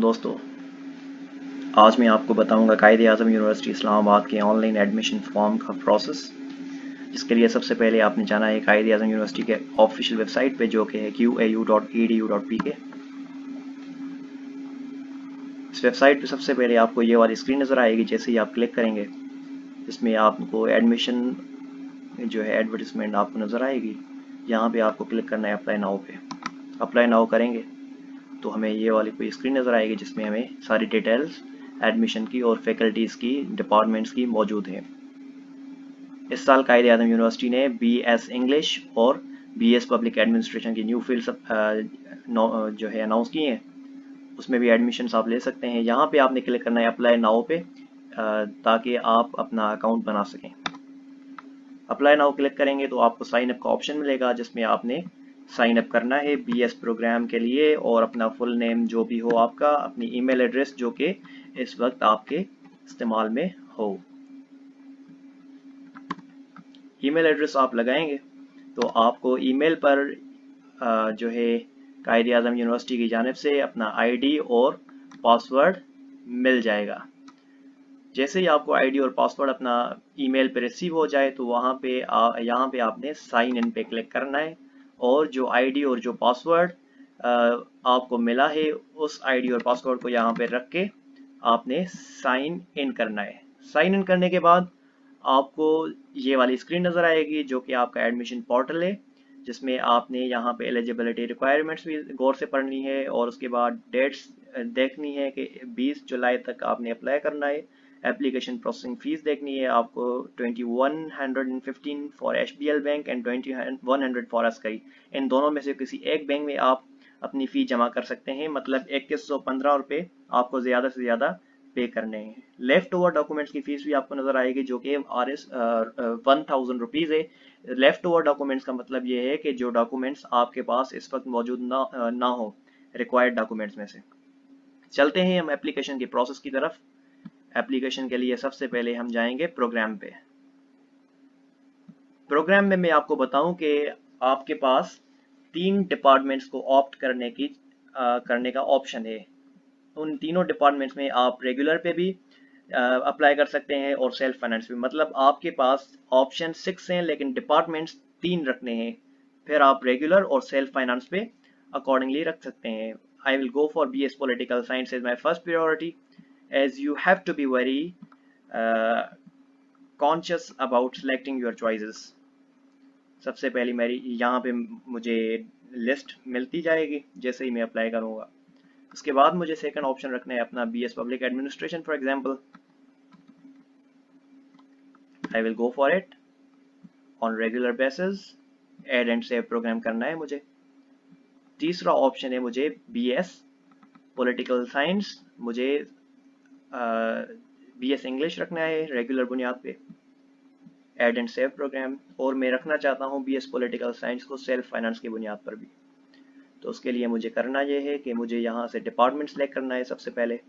दोस्तों, आज मैं आपको बताऊंगा कायद-ए-आज़म यूनिवर्सिटी इस्लामाबाद के ऑनलाइन एडमिशन फॉर्म का प्रोसेस। जिसके लिए सबसे पहले आपने जाना है कायद-ए-आज़म यूनिवर्सिटी के ऑफिशियल वेबसाइट पे, जो कि है qau.edu.pk। इस वेबसाइट पे सबसे पहले आपको ये वाली स्क्रीन नज़र आएगी। जैसे ही आप क्लिक करेंगे, इसमें आपको एडमिशन जो है एडवर्टिजमेंट आपको नज़र आएगी। यहाँ पे आपको क्लिक करना है अप्लाई नाउ पे। अप्लाई नाउ करेंगे तो हमें ये वाली कोई स्क्रीन नज़र आएगी, जिसमें हमें सारी डिटेल्स एडमिशन की और फैकल्टीज़ की, डिपार्टमेंट्स की मौजूद है। इस साल कायद-ए-आज़म यूनिवर्सिटी ने BS इंग्लिश और BS पब्लिक एडमिनिस्ट्रेशन की न्यू फील्ड्स जो है अनाउंस की हैं। उसमें भी एडमिशन्स आप ले सकते हैं। यहाँ पे आपने क्लिक करना है अप्लाई नाउ पे, ताकि आप अपना अकाउंट बना सकें। अप्लाई नाउ क्लिक करेंगे तो आपको साइन अप का ऑप्शन मिलेगा, जिसमें आपने साइन अप करना है BS प्रोग्राम के लिए, और अपना फुल नेम जो भी हो आपका, अपनी ईमेल एड्रेस जो कि इस वक्त आपके इस्तेमाल में हो। ईमेल एड्रेस आप लगाएंगे तो आपको ईमेल पर जो है कायद-ए-आज़म यूनिवर्सिटी की जानिब से अपना ID और पासवर्ड मिल जाएगा। जैसे ही आपको ID और पासवर्ड अपना ईमेल पे रिसीव हो जाए तो यहाँ पे आपने साइन इन पे क्लिक करना है, और जो ID और जो पासवर्ड आपको मिला है, उस ID और पासवर्ड को यहाँ पे रख के आपने साइन इन करना है। साइन इन करने के बाद आपको ये वाली स्क्रीन नज़र आएगी, जो कि आपका एडमिशन पोर्टल है, जिसमें आपने यहाँ पे एलिजिबिलिटी रिक्वायरमेंट्स भी गौर से पढ़नी है, और उसके बाद डेट्स देखनी है कि 20 जुलाई तक आपने अप्लाई करना है। एप्लीकेशन प्रोसेसिंग फीस देखनी है आपको 2115 for HBL bank and 2100 for Askari. इन दोनों में से किसी एक बैंक में आप अपनी फ़ी जमा कर सकते हैं। मतलब 2115 रुपये आपको ज़्यादा से ज़्यादा पे करने हैं। लेफ्ट ओवर डॉक्यूमेंट्स की फीस भी आपको नज़र आएगी, जो कि RS 1000 रुपीज़ है। लेफ्ट ओवर डॉक्यूमेंट्स का मतलब ये है कि जो डॉक्यूमेंट्स आपके पास इस वक्त मौजूद ना हो रिक्वायर्ड डॉक्यूमेंट्स में से। चलते हैं हम एप्लीकेशन की प्रोसेस की तरफ। एप्लीकेशन के लिए सबसे पहले हम जाएंगे प्रोग्राम पे। प्रोग्राम में मैं आपको बताऊं कि आपके पास 3 डिपार्टमेंट्स को ऑप्ट करने का ऑप्शन है। उन तीनों डिपार्टमेंट्स में आप रेगुलर पे भी अप्लाई कर सकते हैं और सेल्फ फाइनेंस भी। मतलब आपके पास ऑप्शन 6 हैं, लेकिन डिपार्टमेंट्स 3 रखने हैं। फिर आप रेगुलर और सेल्फ फाइनेंस पे अकॉर्डिंगली रख सकते हैं। आई will go for BS political science is my first priority, as you have to be very conscious about selecting your choices। सबसे पहले मेरी यहाँ पे मुझे लिस्ट मिलती जाएगी जैसे ही मैं अप्लाई करूँगा। उसके बाद मुझे सेकंड ऑप्शन रखना है अपना BS public administration for example. I will go for it on regular basis. Add and save programme करना है मुझे। तीसरा ऑप्शन है मुझे BS पॉलिटिकल साइंस, मुझे BS इंग्लिश रखना है रेगुलर बुनियाद पे। Add and save programme. और मैं रखना चाहता हूँ BS पॉलिटिकल साइंस को सेल्फ फाइनेंस की बुनियाद पर भी। तो उसके लिए मुझे करना यह है कि मुझे यहाँ से डिपार्टमेंट सेलेक्ट करना है सबसे पहले,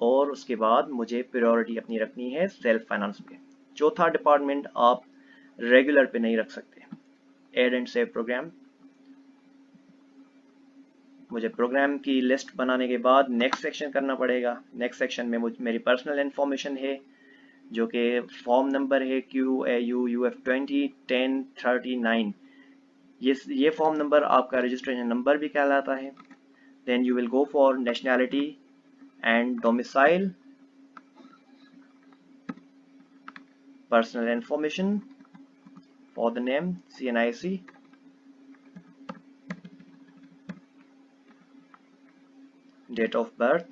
और उसके बाद मुझे प्रायोरिटी अपनी रखनी है सेल्फ फाइनेंस पे। चौथा डिपार्टमेंट आप रेगुलर पे नहीं रख सकते। Add and save programme. मुझे प्रोग्राम की लिस्ट बनाने के बाद नेक्स्ट सेक्शन करना पड़ेगा। नेक्स्ट सेक्शन में मेरी पर्सनल इन्फॉर्मेशन है, जो कि फॉर्म नंबर है QAUUF201039। ये फॉर्म नंबर आपका रजिस्ट्रेशन नंबर भी कहलाता है। Then you will go for nationality and domicile, personal information for the name CNIC, date of birth,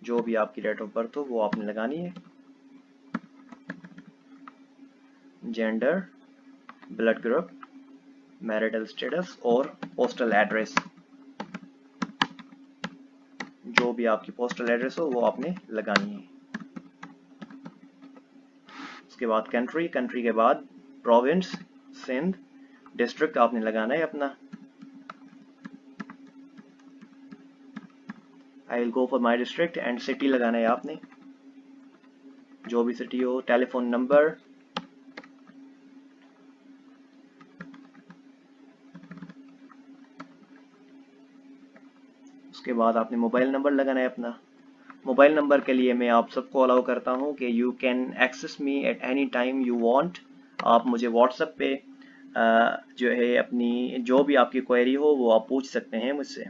जो भी आपकी डेट ऑफ बर्थ हो वो आपने लगानी है, gender, blood group, marital status और पोस्टल एड्रेस। जो भी आपकी पोस्टल एड्रेस हो वो आपने लगानी है। उसके बाद कंट्री के बाद प्रोविंस सिंध, डिस्ट्रिक्ट आपने लगाना है अपना। आई will go for my district and city लगाना है आपने, जो भी सिटी हो। टेलीफोन नंबर, उसके उसके बाद आपने मोबाइल नंबर लगाना है अपना। मोबाइल नंबर के लिए मैं आप सबको अलाउ करता हूँ कि you can access me at any time you want. आप मुझे व्हाट्सएप पे जो है अपनी जो भी आपकी क्वेरी हो वो आप पूछ सकते हैं मुझसे।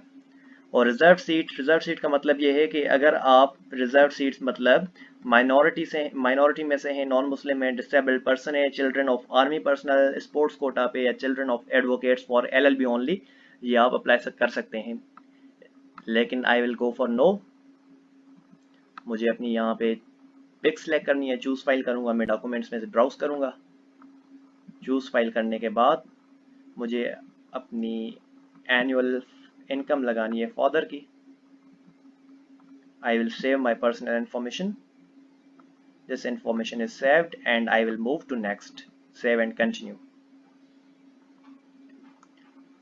और रिजर्व सीट का मतलब ये है कि अगर आप रिजर्व सीट्स मतलब माइनॉरिटी में से हैं, नॉन मुस्लिम है, डिसेबल्ड पर्सन है, children of army personnel, sports quota पे या children of advocates for LLB only, ये आप अप्लाई कर सकते हैं। लेकिन I will go for no. मुझे अपनी यहाँ पे पिक सेलेक्ट करनी है, चूज फाइल करूंगा, मैं डॉक्यूमेंट्स में से ब्राउज करूंगा। चूज फाइल करने के बाद मुझे अपनी एनुअल इनकम लगानी है फादर की। I will save my personal information. This information is saved and I will move to next. Save and continue.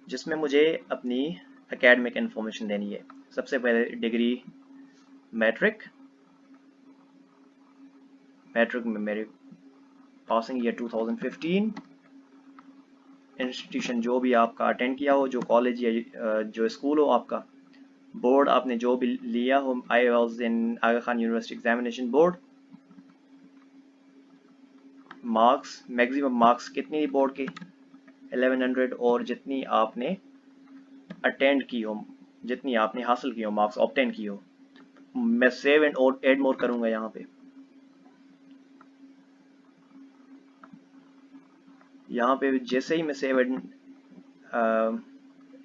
जिसमें मुझे अपनी एकेडमिक इन्फॉर्मेशन देनी है। सबसे पहले डिग्री मैट्रिक में मेरी पासिंग ईयर 2015, इंस्टीट्यूशन जो भी आपका अटेंड किया हो, जो कॉलेज या जो स्कूल हो आपका, बोर्ड आपने जो भी लिया हो, I was in Aga Khan university examination board. Marks, maximum marks कितनी बोर्ड के 1100, और जितनी आपने अटेंड की हो, जितनी आपने हासिल की हो, मार्क्स ऑब्टेन की हो। मैं सेव एंड एड मोर करूंगा। यहाँ पे जैसे ही मैं सेव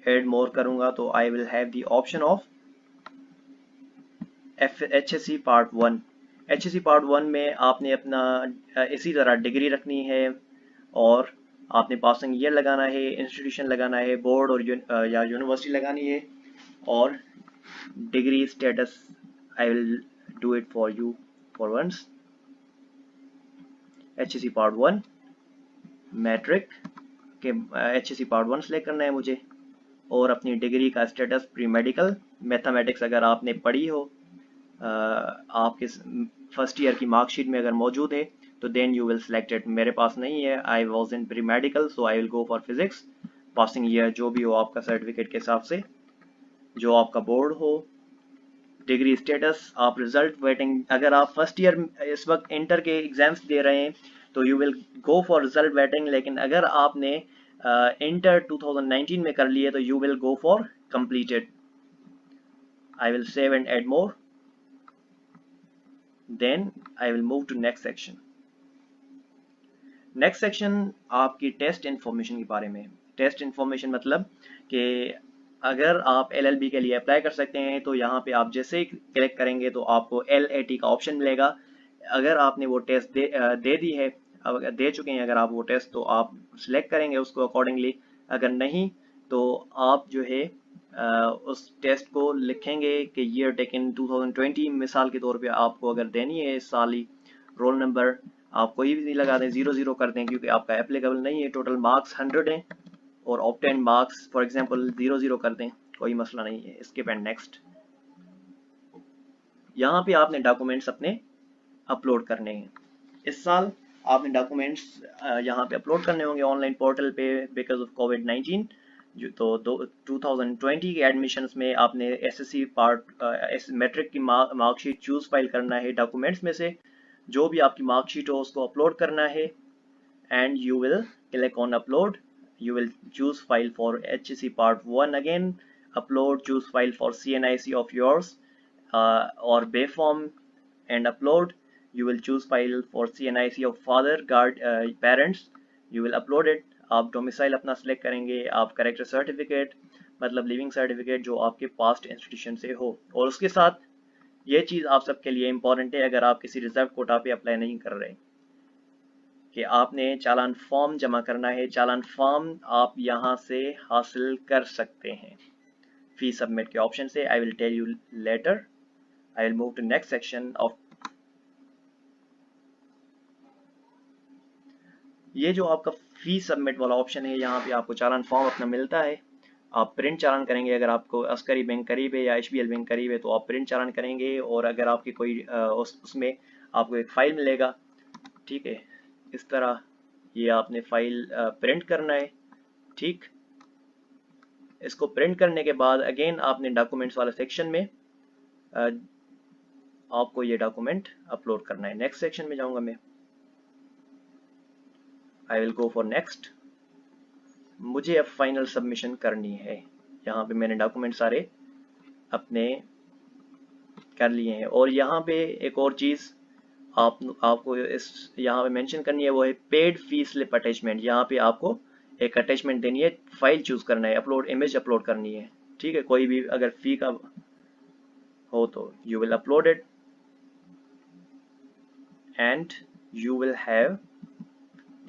एड मोर करूंगा तो I will have the option of HSC part 1। HSC part 1 में आपने अपना इसी तरह डिग्री रखनी है और आपने पासिंग ईयर लगाना है, इंस्टीट्यूशन लगाना है, बोर्ड और या यूनिवर्सिटी लगानी है, और degree status I will do it for you for once. HSC part 1 matric के HSC पार्ट 1 सेलेक्ट करना है मुझे, और अपनी डिग्री का स्टेटस प्री मेडिकल मैथमेटिक्स अगर आपने पढ़ी हो, आपके फर्स्ट ईयर की मार्कशीट में अगर मौजूद है तो then you will select it. मेरे पास नहीं है, I was in pre medical, so I will go for physics. Passing year जो भी हो आपका सर्टिफिकेट के हिसाब से, जो आपका बोर्ड हो, डिग्री स्टेटस, आप रिजल्ट वेटिंग। अगर आप फर्स्ट ईयर इस वक्त इंटर के एग्जाम्स दे रहे हैं तो you will go for result waiting, लेकिन अगर आपने इंटर 2019 में कर लिए तो you will go for completed. I will save and add more, then I will move to next section. Next section आपकी टेस्ट इन्फॉर्मेशन के बारे में। टेस्ट इन्फॉर्मेशन मतलब कि अगर आप LLB के लिए अप्लाई कर सकते हैं तो यहाँ पे आप जैसे ही क्लिक करेंगे तो आपको LAT का ऑप्शन मिलेगा। अगर आपने वो टेस्ट दे दी है, अगर दे चुके हैं अगर आप वो टेस्ट, तो आप सिलेक्ट करेंगे उसको अकॉर्डिंगली। अगर नहीं तो आप जो है उस टेस्ट को लिखेंगे कि ईयर टेकन 2020 मिसाल के तौर पे आपको अगर देनी है इस साल ही। रोल नंबर आप कोई भी नहीं लगा दें, 00 कर दें, क्योंकि आपका एप्लीकेबल नहीं है। टोटल मार्क्स 100 हैं और ऑब्टेन मार्क्स फॉर एग्जांपल 00 कर दें, कोई मसला नहीं है। Skip and next. यहाँ पे आपने डॉक्यूमेंट्स अपने अपलोड करने हैं। इस साल आपने डॉक्यूमेंट्स यहाँ पे अपलोड करने होंगे ऑनलाइन पोर्टल पे बिकॉज ऑफ कोविड-19। तो 2020 के एडमिशन्स में आपने SSC पार्ट मैट्रिक की मार्कशीट चूज फाइल करना है। डॉक्यूमेंट्स में से जो भी आपकी मार्कशीट हो उसको अपलोड करना है, and you will click on upload. You will choose file for HSC part 1 again, upload, choose file for CNIC of yours or bay form and upload. You will choose file for CNIC of father, parents. You will upload it. आप domicile अपना select करेंगे, आप character certificate मतलब leaving certificate जो आपके past institution से हो। और उसके साथ ये चीज़ आप सबके लिए इम्पॉर्टेंट है अगर आप किसी रिजर्व कोटा पे अप्लाई नहीं कर रहे, कि आपने चालान फॉर्म जमा करना है। चालान फॉर्म आप यहाँ से हासिल कर सकते हैं फी सबमिट के ऑप्शन से। I will tell you later. I will move to next section of ये जो आपका फी सबमिट वाला ऑप्शन है, यहाँ पे आपको चालान फॉर्म अपना मिलता है। आप प्रिंट चालान करेंगे, अगर आपको अस्करी बैंक करीब है या HBL बैंक करीब है तो आप प्रिंट चालान करेंगे, और अगर आपकी कोई उसमें आपको एक फाइल मिलेगा, ठीक है, इस तरह ये आपने फाइल प्रिंट करना है। ठीक, इसको प्रिंट करने के बाद अगेन आपने डॉक्यूमेंट्स वाला सेक्शन में आपको ये डॉक्यूमेंट अपलोड करना है। नेक्स्ट सेक्शन में जाऊंगा मैं, आई विल गो फॉर नेक्स्ट। मुझे अब फाइनल सबमिशन करनी है। यहाँ पे मैंने डॉक्यूमेंट सारे अपने कर लिए हैं। और यहाँ पे एक और चीज़ आपको इस यहाँ पे मेंशन करनी है, वो है पेड फी स्लिप अटैचमेंट। यहाँ पे आपको एक अटैचमेंट देनी है, फाइल चूज करना है, अपलोड इमेज अपलोड करनी है। ठीक है, कोई भी अगर फी का हो तो you will upload it and you will have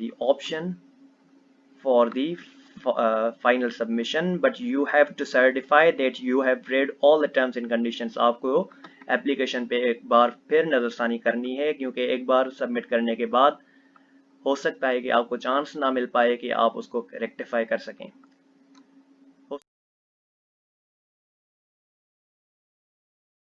the option for the final submission, but you have to certify that you have read all the terms and conditions। आपको एप्लीकेशन पे एक बार फिर नजरसानी करनी है, क्योंकि एक बार सबमिट करने के बाद हो सकता है कि आपको चांस ना मिल पाए कि आप उसको रेक्टिफाई कर सकें।